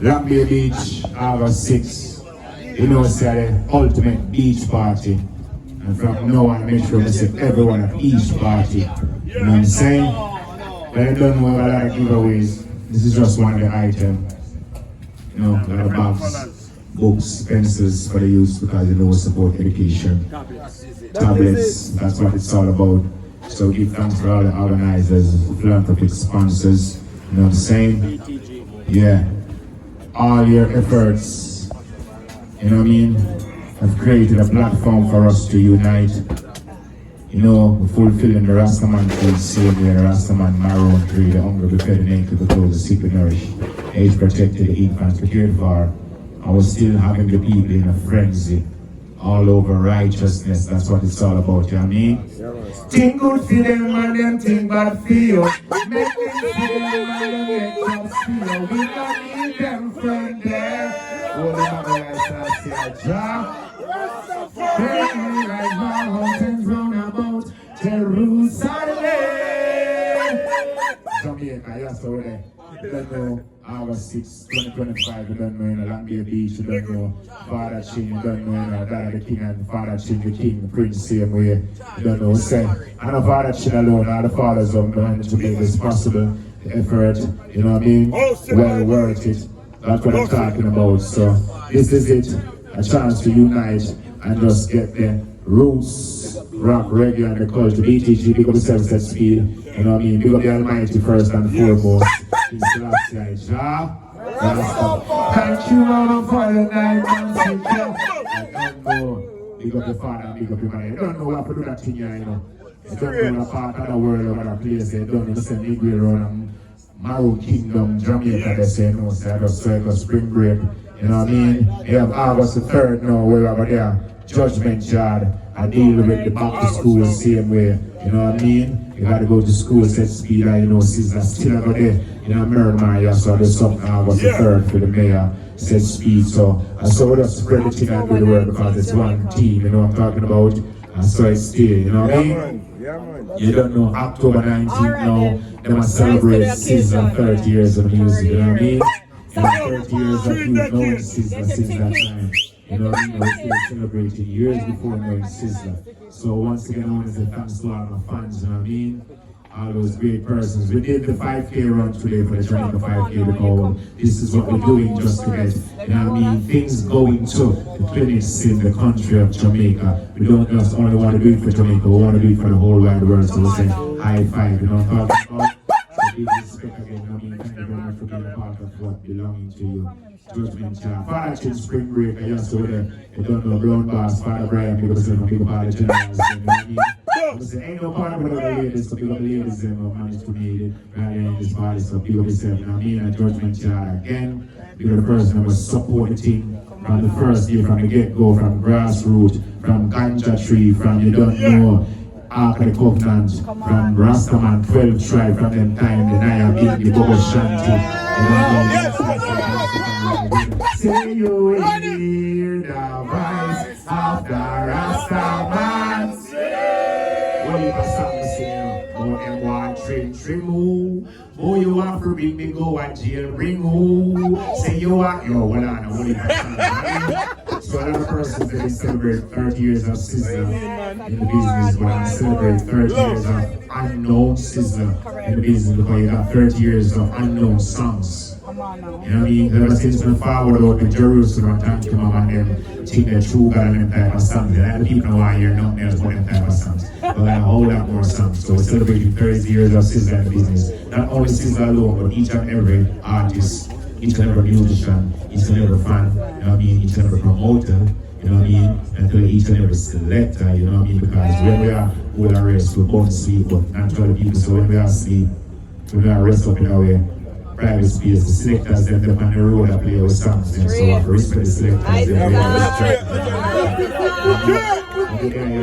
Long Bay Beach, August 6. You know, it's the ultimate beach party. And from now on, make sure we see everyone at each party. You know what I'm saying? But I don't know a lot of giveaways. This is just one of the items. You know, a lot of bags, books, pencils for the youth because you know we support education. Tablets, that's what it's all about. So give thanks for all the organizers, philanthropic sponsors. You know what I'm saying? Yeah. All your efforts, you know what I mean, have created a platform for us to unite. You know, fulfilling the Rastaman creed, same way the Rastaman Maroon creed, the hungry, the fed, the naked, the clothed, the sick, the nourished, age protected, the infants, the cared for. I was still having the people in a frenzy, all over righteousness. That's what it's all about, you know what I mean? Think good for them and them think bad for you. Make them for them and them make jobs for you. We don't need them friend there. Oh, the mother I say a job. Take me like mountains round about Jerusalem. Jamaica, yes, over there. You don't know August 6, 2025, you don't know in Long Bay Beach, you don't know Father Chin, you don't know in Dada the King and Father Chin the King, the Prince, same way. You don't know, say, I know Father Chin alone, all the fathers of behind to make this possible, the effort, you know what I mean? Well worth it. That's what I'm talking about. So, this is it, a chance to unite and just get the roots, rock, reggae, and the culture. BTG, big up the 7 set speed. You know what I mean? Big up the Almighty first and foremost. It's the last guy, Jah. Thank you, Lord, for the 9 months. I don't know. Big up the Father, big up the man. You don't know what to do that thing here, you know. You don't know the part of the world or the place. You don't know the same Negro around Maroon Kingdom, Jamaica, they say no, so I just circle spring break. You know what I mean? You have August the 3rd now, where over there, Judgment Yard. I deal with the back to school the same way. You know what I mean? You gotta go to school, set speed, and you know, Sizzla still over there. You know, Merrimack, so there's something August the 3rd for the mayor, set speed. So I saw we just spread the thing and do the work because it's one team, you know what I'm talking about? And so it's still, you know what I mean? You don't know, October 19th now, they must celebrate Sizzla 30 years of music, you know what I mean? And 30 years of you knowing Sizzla time. You know what I mean? We're still celebrating years before knowing Sizzla. So once again, I want to say thanks to all my fans, you know what I mean? All those great persons. We did the 5K run today for the Jamaica 5K because this is what we're doing just to get, you know what I mean, things going to the clinics in the country of Jamaica. We don't just only want to do it for Jamaica, we want to do it for the whole wide world. So we're saying high five, you know what I'm talking about? So big respect again, you know what I mean? Thank you very much for being a part of what belonging to you. Judgment Yard. Father Chin Spring Break, I just over there. You don't know Brown Boss, Father Brian, because they're people part of the generals. You know what I mean? I say, ain't no part of the ladies, so people the ladies have managed to make it right in this party, so people yourself, you know what I mean? And Judgment Yard again, because the person that was supporting from the first year, from the get-go, from grassroots, from ganja tree, from you don't know, Ark of the Covenant, from Rastaman, 12 tribe, from them time, the Naya Big, the Bobo Shanti, you know what I mean? Say you hear the voice of the Rastaman. What you got something to say? More than one train move. Oh, you want to bring me go and jail bring who? Say you want, yo, hold on, what you got? So another person that is celebrate 30 years of Sizzla in the business, but I celebrate 30 years of unknown Sizzla in the business because you got 30 years of unknown songs. You know what I mean? Ever since we forward out to Jerusalem, thank you, Mama, and them think they're true God and them type of songs. And the people know why you're not there for them type of songs. But I have a whole lot more songs. So we're celebrating 30 years of Sizzla in the business. Not only Sizzla alone, but each and every artist, each and every musician, each and every fan, you know what I mean? Each and every promoter, you know what I mean? Until each and every selector, you know what I mean? Because when we are all our rest, we're born to sleep, but not to other people. So when we are asleep, when we are rest up in our way, private space, the selectors them on the road that play our songs them, so I have to respect the selectors them, we are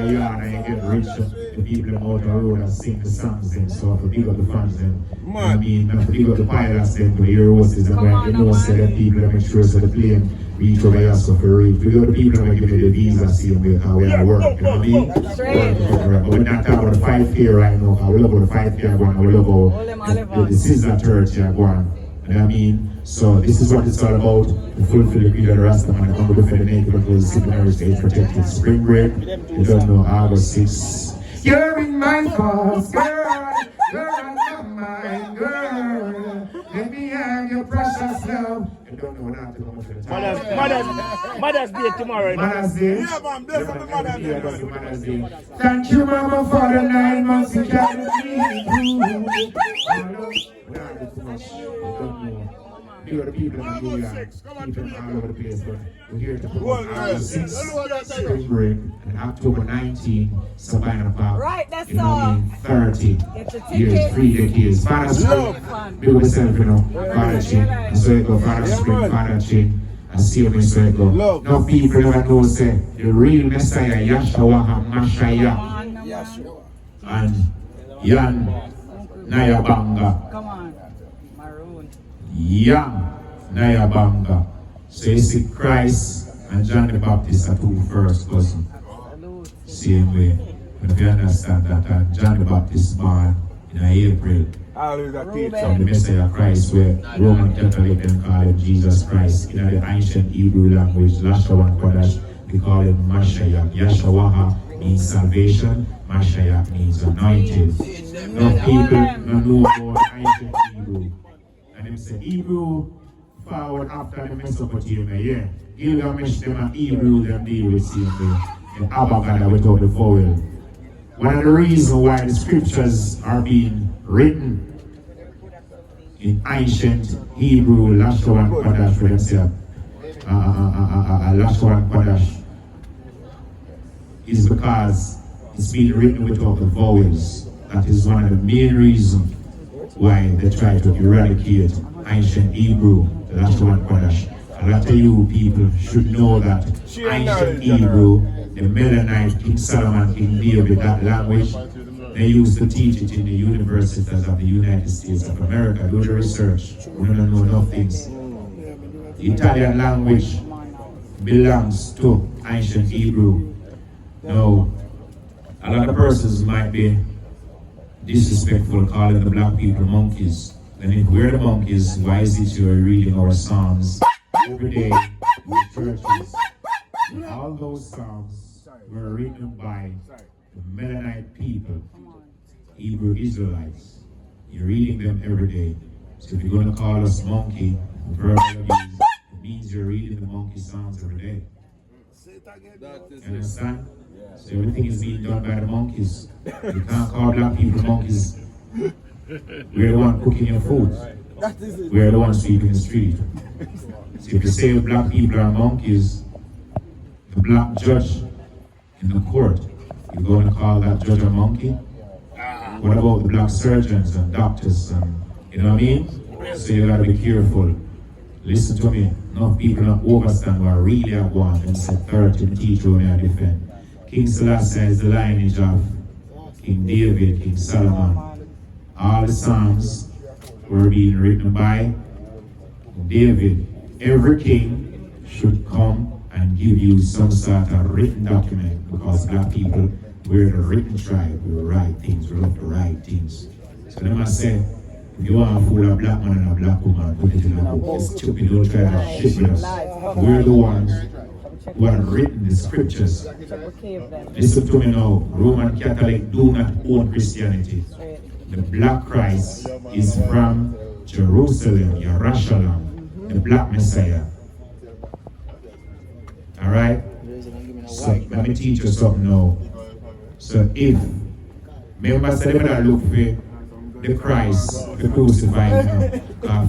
you and I get rich, the people out the road and sing the songs them, so I have to pick up the fans them, you know what I mean, I have to pick up the pilots them, the airhostess and when you know say that people that make sure so the plane reach over here so for reach, we got the people that give me the visa same way because we are work, you know what I mean, but we're not talking about the 5K right now, because we love about the 5K going, we love about the Sizzla church going. You know what I mean? So this is what it's all about. To fulfill the creed of the Rastaman, I'm going to defend the naked of those seminary stage protected. Spring break, you don't know, August 6th. You're in my thoughts, girl. You're on my mind, girl. Let me have your precious love. You don't know not to come for the time. Mother's Day tomorrow. Mother's Day? Yeah, man, definitely Mother's Day. Thank you, Mama, for the 9 months you carried me through. Here are the people in New York, people all over the place, but we're here to promote August 6th, Spring Break, and October 19th, Savannah Park. Right, that's you know what I all. mean? 30 years, 3 decades. Father Spring, build yourself, you know, Father Chin, and so it go, Father Spring, Father Chin, and see me so it go. No people never know, say, the real Messiah, Yahshua HaMashiach, and Yan Nayabanga. Come on. Maroon. Young Nayabanga. So you see Christ and John the Baptist are two first cousins. Same way. But if you understand that John the Baptist born in April from the Messiah Christ, where Roman Catholic and call him Jesus Christ. In the ancient Hebrew language, Lashawan Kodash, we call him Mashiach. Yahshua means salvation, Mashiach means anointed. Now people don't know about ancient Hebrew. And them say Hebrew forward after the Mesopotamia, yeah. Gilgamesh them and Hebrew them deal with same way. And Abagada without the vowel. One of the reasons why the scriptures are being written in ancient Hebrew, Lashawan Kodash for themselves, Lashawan Kodash, is because it's being written without the vowels. That is one of the main reasons why they try to eradicate ancient Hebrew, the Lashawan Kodash. A lot of you people should know that ancient Hebrew, the Mennonite, King Solomon, King David, that language, they used to teach it in the universities of the United States of America. Do the research. We don't know enough things. The Italian language belongs to ancient Hebrew. Now, a lot of persons might be disrespectful calling the black people monkeys. And if we're the monkeys, why is it you're reading our psalms every day in the churches? And all those psalms were written by the Mennonite people, Hebrew Israelites. You're reading them every day. So if you're going to call us monkey, it means you're reading the monkey psalms every day. You understand? So everything is being done by the monkeys. You can't call black people monkeys. We're the one cooking your food. We're the ones sweeping the street. So if you say black people are monkeys, the black judge in the court, you're going to call that judge a monkey? What about the black surgeons and doctors and, you know what I mean? So you gotta be careful. Listen to me. Enough people don't overstand what really I want and say 30 and teach you and defend. King Selassie is the lineage of King David, King Solomon. All the Psalms were being written by David. Every king should come and give you some sort of written document because black people, we're the written tribe. We write things, we love to write things. So they must say, if you want to fool a black man and a black woman, put it in the book. It's stupid, don't try to shit with us. We're the ones who have written the scriptures. Listen to me now, Roman Catholic do not own Christianity. The black Christ is from Jerusalem, Yerushalayim, the black Messiah. Alright? So let me teach you something now. So if members say they look for the Christ, the crucified,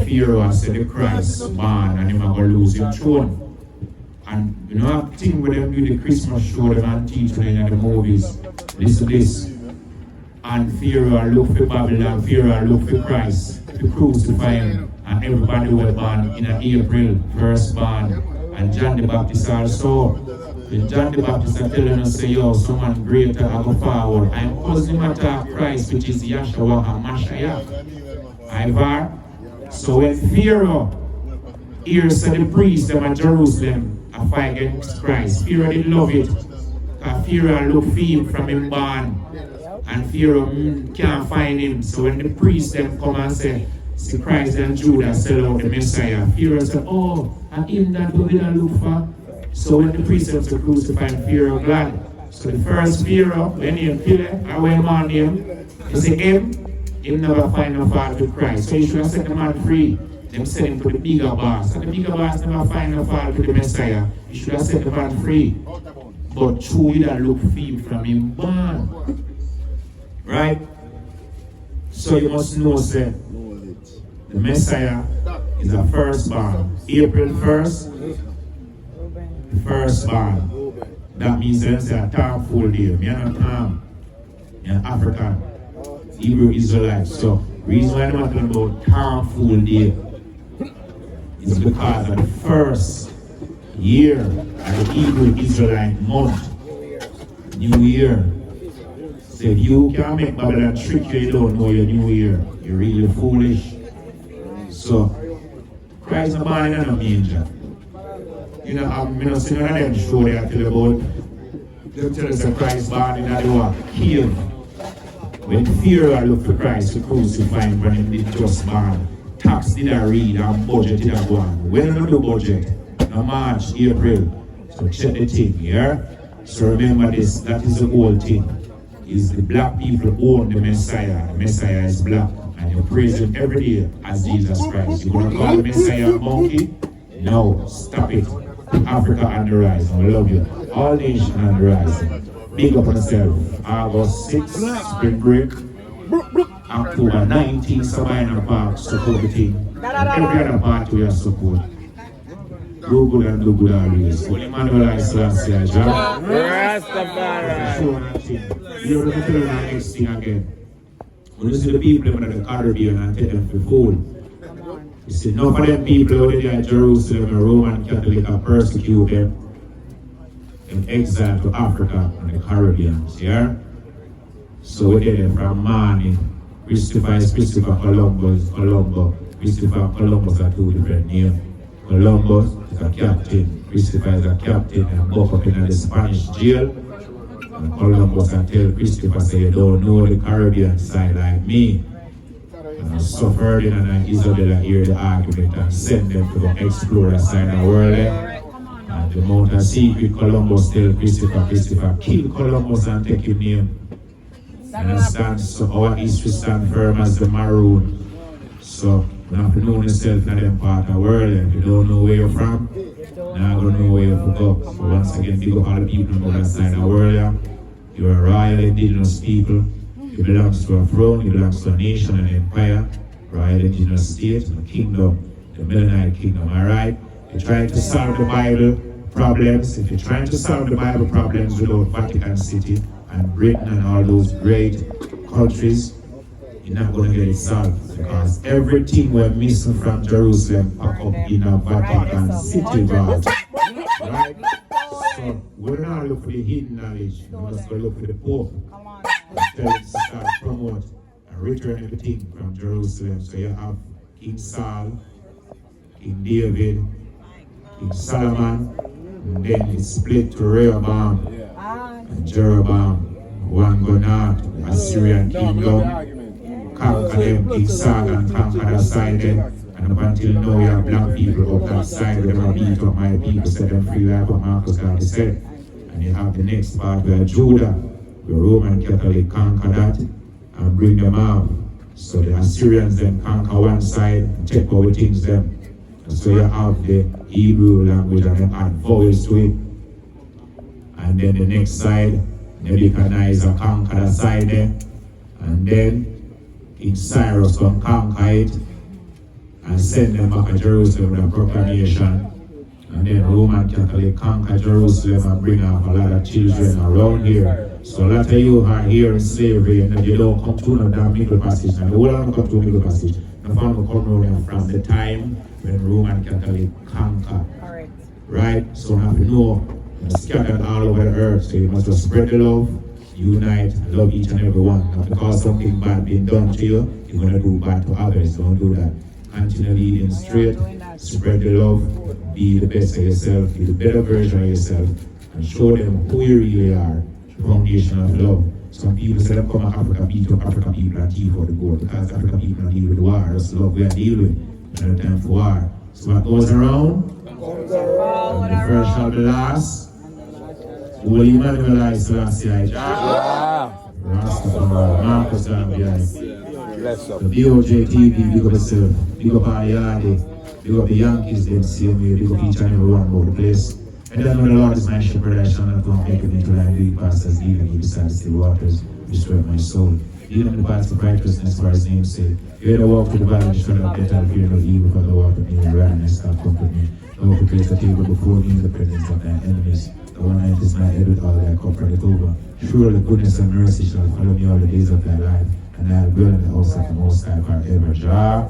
Pharaoh said the Christ born and he's going to lose his throne. And you know, thing with them do the Christmas show, them and teach them in the movies. Listen to this. And Pharaoh look for Babylon, Pharaoh look for Christ, to crucify him. And everybody was born in April, first born. And John the Baptist also. And John the Baptist are telling us, say, yo, someone greater I go forward. I'm causing matter Christ, which is Yahshua HaMashiach. Ivar. So when Pharaoh hears the priest them at Jerusalem, I fight against Christ. Pharaoh didn't love it. Because Pharaoh looked for him from him born. And Pharaoh can't find him. So when the priest them come and say, See Christ and Judas sell out the Messiah. Pharaoh said, oh, and him that we didn't look for. So when the precepts are crucified, Pharaoh glad. So the first Pharaoh, when he kill him, I went on him, he said, him never find no fault with Christ. So you should have set the man free. Them send him to the bigger boss. And the bigger boss never find no fault with the Messiah. You should have set the man free. But true, you don't look free from him born. Right? So you must know, say, the Messiah is a firstborn. April 1st, the firstborn. That means there's a Tom full day. Me and a Tom. Me an African. Hebrew Israelite. So, reason why I'm talking about Tom full day is because of the first year of the Hebrew Israelite month. New Year. So if you can't make Babylon trick you, you don't know your New Year. You're really foolish. So, Christ is born in a manger. You know, I'm not seeing none of them show they tell about. They tell us that Christ born in a door, cave. When Pharaoh looked for Christ to crucify him when he did just born, tax did I read and budget did I go on. When do the budget? No March, April. So check the thing, yeah? So remember this, that is the whole thing. Is the black people own the Messiah. The Messiah is black. And you praise him every day as Jesus Christ. You gonna call the Messiah a monkey? No, stop it. Africa on the rise. I love you. All nations on the rise. Big up on yourself. August 6th, spring break. October 19th, Sabina Park, support the team. And every other part we are support. Do good and do good always. When Emmanuel is last year, John. Rastafari. You're going to tell them the next thing again. When you see the people in the Caribbean and take them for food. You see, none of them people over there in Jerusalem and Roman Catholic are persecute them in exile to Africa and the Caribbean. Yeah? So we did it from morning. Christopher Columbus, Christopher Columbus are two different names. Columbus is a captain, Christopher is a captain and buck up in the Spanish jail. And Columbus and tell Christopher, say, you don't know the Caribbean side like me. And I suffered in and Isabella hear the argument and send them to go explore the side of the world. And the mountain secret Columbus tell Christopher, kill Columbus and take his name. Understand? So our history stand firm as the maroon. So you have to know yourself in them part of the world. If you don't know where you're from, now you don't know where you're go. So once again, big up all the people on that side of the world. You're a royal indigenous people. You belong to a throne, you belong to a nation and empire, royal indigenous state, a kingdom, the Mennonite kingdom, alright? You're trying to solve the Bible problems. If you're trying to solve the Bible problems without Vatican City and Britain and all those great countries, you're not going to get it solved because everything we're missing from Jerusalem pack up in a Vatican City, God. Right? So we're not looking for the hidden knowledge, we're just going to look for the Pope. Tell him to start promote and return everything from Jerusalem. So you have King Saul, King David, King Solomon, and then it's split to Rehoboam and Jeroboam. One go north, the Assyrian kingdom, conquer them, King Saul and conquer that side then. And up until now you have black people up that side where they have beat up my people, set them free like what Marcus Garvey said. And you have the next part where Judah, the Roman Catholic conquer that and bring them out. So the Assyrians then conquer one side and take over things them. And so you have the Hebrew language and then add vowels to it. And then the next side, Nebuchadnezzar conquer that side there. And then King Cyrus come conquer it and send them back to Jerusalem with a proclamation. And then Roman Catholic conquer Jerusalem and bring up a lot of children around here. So a lot of you are here in slavery and you don't come to no damn middle passage. And the whole of them come to middle passage. The family come around from the time when Roman Catholic conquer. Right? So you have to know you're scattered all over the earth. So you must just spread the love, unite, love each and every one. Not because something bad being done to you, you're going to do bad to others. Don't do that. Continue leading straight, spread the love, be the best of yourself, be the better version of yourself, and show them who you really are, the foundation of love. Some people say them come to Africa, beat up African people and thief out the gold because African people don't deal with war. That's the love we are dealing with. No time for war. So what goes around? The first shall be last. Will Emmanuel Selassie? Rastafari, Marcus Gambia. The BOJ TV, big up yourself, big up our Yardi, big up the Yankees, them same way, big up each and every one about the place. And then when the Lord is my shepherd, I shall not go and make it into like green pastures, leading me beside the still waters, restore my soul. Even the paths of righteousness for his name's sake. You had to walk through the valley, you shall not get out of fear no evil, for the walk with me, and ran and stop comfort me. The Lord prepares a table before me in the presence of my enemies. The one night is my head with all thy comfort it over. Surely goodness and mercy shall follow me all the days of thy life, and I'll dwell in the house of the Most High forever. Jah.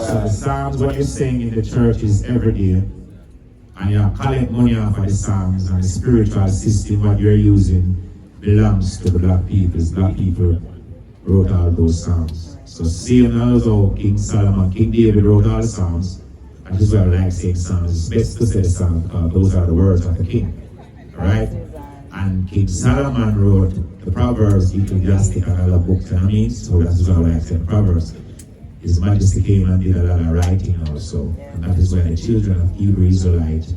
So the Psalms, what you're saying in the church is every day, and you collect money off of the Psalms, and the spiritual system what you're using belongs to the black people. Black people wrote all those Psalms. So same as how King Solomon, King David wrote all the Psalms, and this is why I like saying Psalms. It's best to say the Psalms because those are the words of the king. Alright? And King Solomon wrote the Proverbs, Ecclesiastic, and other books, you know what I mean? So that's why I like saying the Proverbs. His Majesty came and did a lot of writing also. And that is why the children of Hebrew Israelite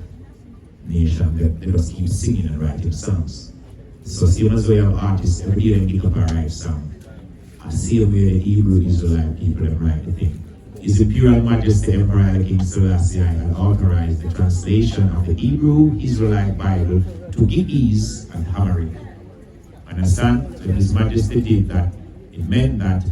nation, they just keep singing and writing songs. So same as we have artists, every day they pick up a write song. And same way the Hebrew Israelite people write the thing. His Imperial Majesty Emperor King Selassie had authorized the translation of the Hebrew Israelite Bible to Ge'ez and Amharic. Understand? So His Majesty did that. It meant that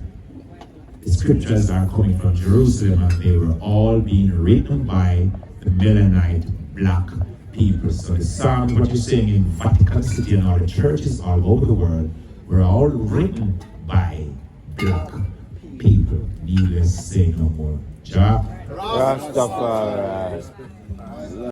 the scriptures are coming from Jerusalem and they were all being written by the Melaninite black people. So the Psalms, what you're saying in Vatican City and all the churches all over the world, were all written by black people. Needless to say no more. Jah. Rastafari.